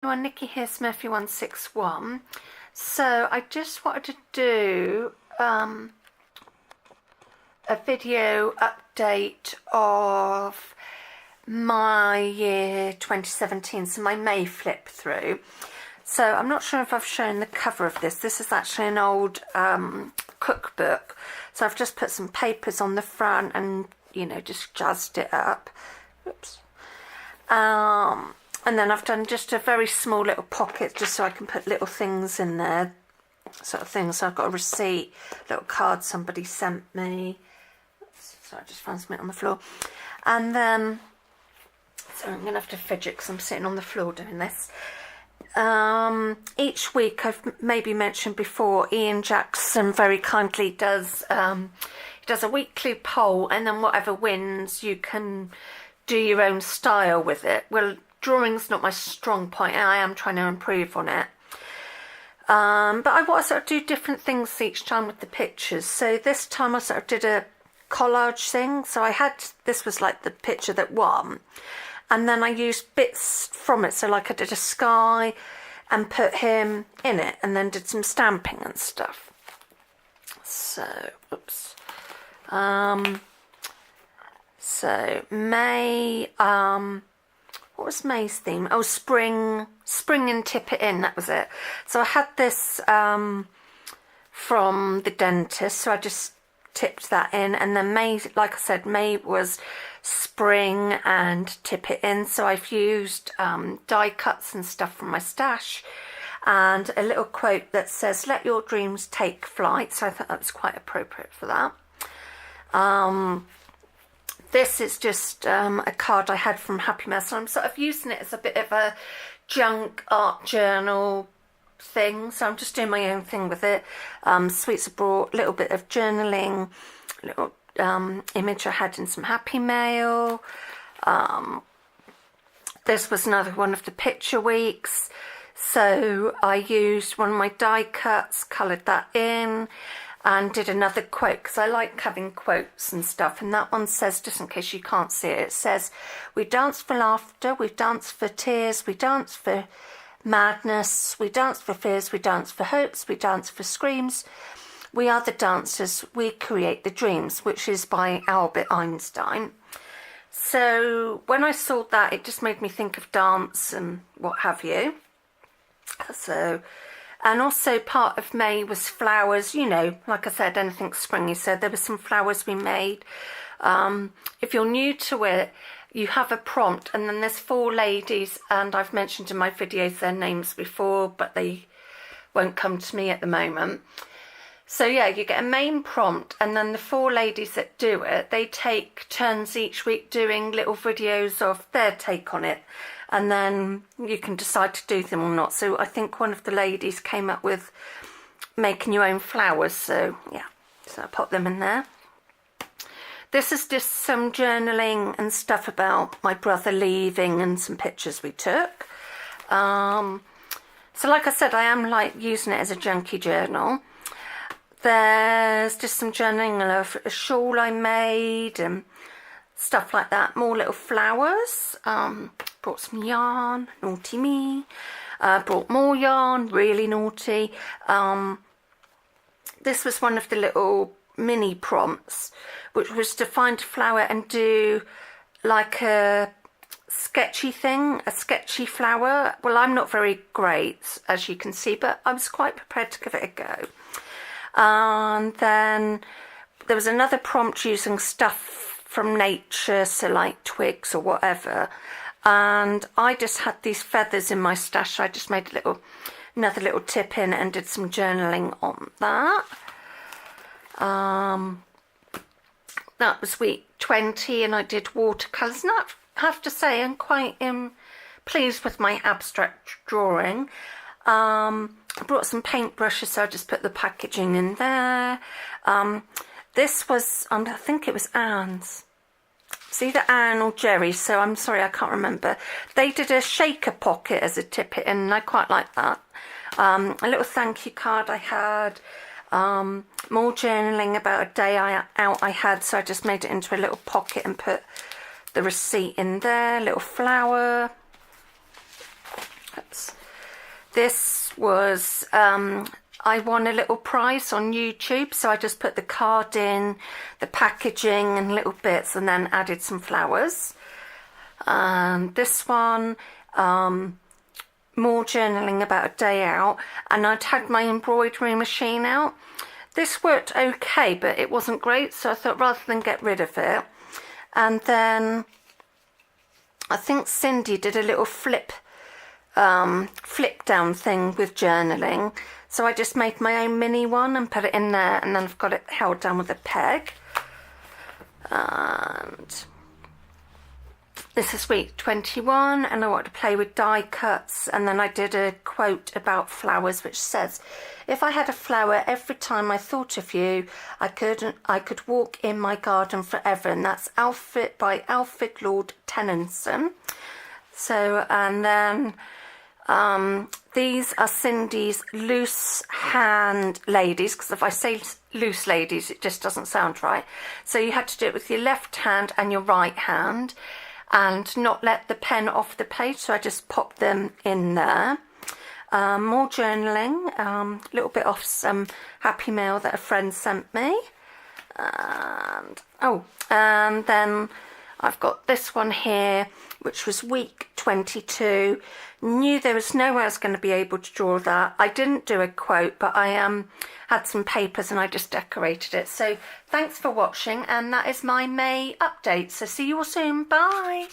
Nikki here, Smurfy161. So I just wanted to do a video update of my year 2017, so my May flip through. So I'm not sure if I've shown the cover of this. This is actually an old cookbook. So I've just put some papers on the front and, you know, just jazzed it up. Oops. And then I've done just a very small little pocket just so I can put little things in there, sort of thing. So I've got a receipt, little card somebody sent me. So I just found something on the floor. And then, so I'm going to have to fidget because I'm sitting on the floor doing this. Each week, I've maybe mentioned before, Ian Jackson very kindly does, he does a weekly poll, and then whatever wins, you can do your own style with it. Well, drawing's not my strong point, and I am trying to improve on it. But I want to sort of do different things each time with the pictures. So this time I sort of did a collage thing. So I had, this was like the picture that won. And then I used bits from it. So like I did a sky and put him in it, and then did some stamping and stuff. So, oops. So May, what was May's theme? Oh, spring and tip it in, that was it. So I had this from the dentist, so I just tipped that in. And then May, like I said, May was spring and tip it in. So I've used die cuts and stuff from my stash, and a little quote that says, "Let your dreams take flight." So I thought that was quite appropriate for that. This is just a card I had from Happy Mail, so I'm sort of using it as a bit of a junk art journal thing. So I'm just doing my own thing with it. Sweets have brought a little bit of journaling, little image I had in some Happy Mail. This was another one of the picture weeks. So I used one of my die cuts, coloured that in, and did another quote, because I like having quotes and stuff. And that one says, just in case you can't see it, it says, "We dance for laughter, we dance for tears, we dance for madness, we dance for fears, we dance for hopes, we dance for screams. We are the dancers, we create the dreams," which is by Albert Einstein. So when I saw that, it just made me think of dance and what have you. So, and also part of May was flowers, you know, like I said, anything springy. So there were some flowers we made. If you're new to it, you have a prompt, and then there's 4 ladies, and I've mentioned in my videos their names before, but they won't come to me at the moment. So yeah, you get a main prompt, and then the 4 ladies that do it, they take turns each week doing little videos of their take on it. And then you can decide to do them or not. So I think one of the ladies came up with making your own flowers. So yeah, so I put them in there. This is just some journaling and stuff about my brother leaving and some pictures we took. So like I said, I am like using it as a junkie journal. There's just some journaling of a shawl I made and stuff like that. More little flowers. Brought some yarn, naughty me. Brought more yarn, really naughty. This was one of the little mini prompts, which was to find a flower and do like a sketchy thing, a sketchy flower. Well, I'm not very great, as you can see, but I was quite prepared to give it a go. And then there was another prompt using stuff from nature, so like twigs or whatever. And I just had these feathers in my stash, so I just made another little tip in and did some journaling on that. That was week 20, and I did watercolours. And I have to say, I'm quite pleased with my abstract drawing. I brought some paintbrushes, so I just put the packaging in there. This was, I think it was Anne's. It's either Anne or Jerry, so I'm sorry, I can't remember. They did a shaker pocket as a tip it in, and I quite like that. A little thank you card I had. More journaling about a day out I had, so I just made it into a little pocket and put the receipt in there. Little flower. Oops. This was, I won a little prize on YouTube, so I just put the card in, the packaging and little bits, and then added some flowers. This one, more journaling about a day out, and I'd had my embroidery machine out. This worked okay, but it wasn't great, so I thought rather than get rid of it. And then I think Cindy did a little flip down thing with journaling, so I just made my own mini one and put it in there, and then I've got it held down with a peg. And this is week 21, and I wanted to play with die cuts, and then I did a quote about flowers which says, if I had a flower every time I thought of you, I could walk in my garden forever. And that's by Alfred Lord Tennyson. So, and then these are Cindy's loose hand ladies, because if I say loose ladies it just doesn't sound right. So you had to do it with your left hand and your right hand, and not let the pen off the page, so I just popped them in there. More journaling, a little bit off some happy mail that a friend sent me. And then I've got this one here, which was week 22. Knew there was no way I was going to be able to draw that. I didn't do a quote, but I had some papers and I just decorated it. So thanks for watching, and that is my May update. So see you all soon. Bye.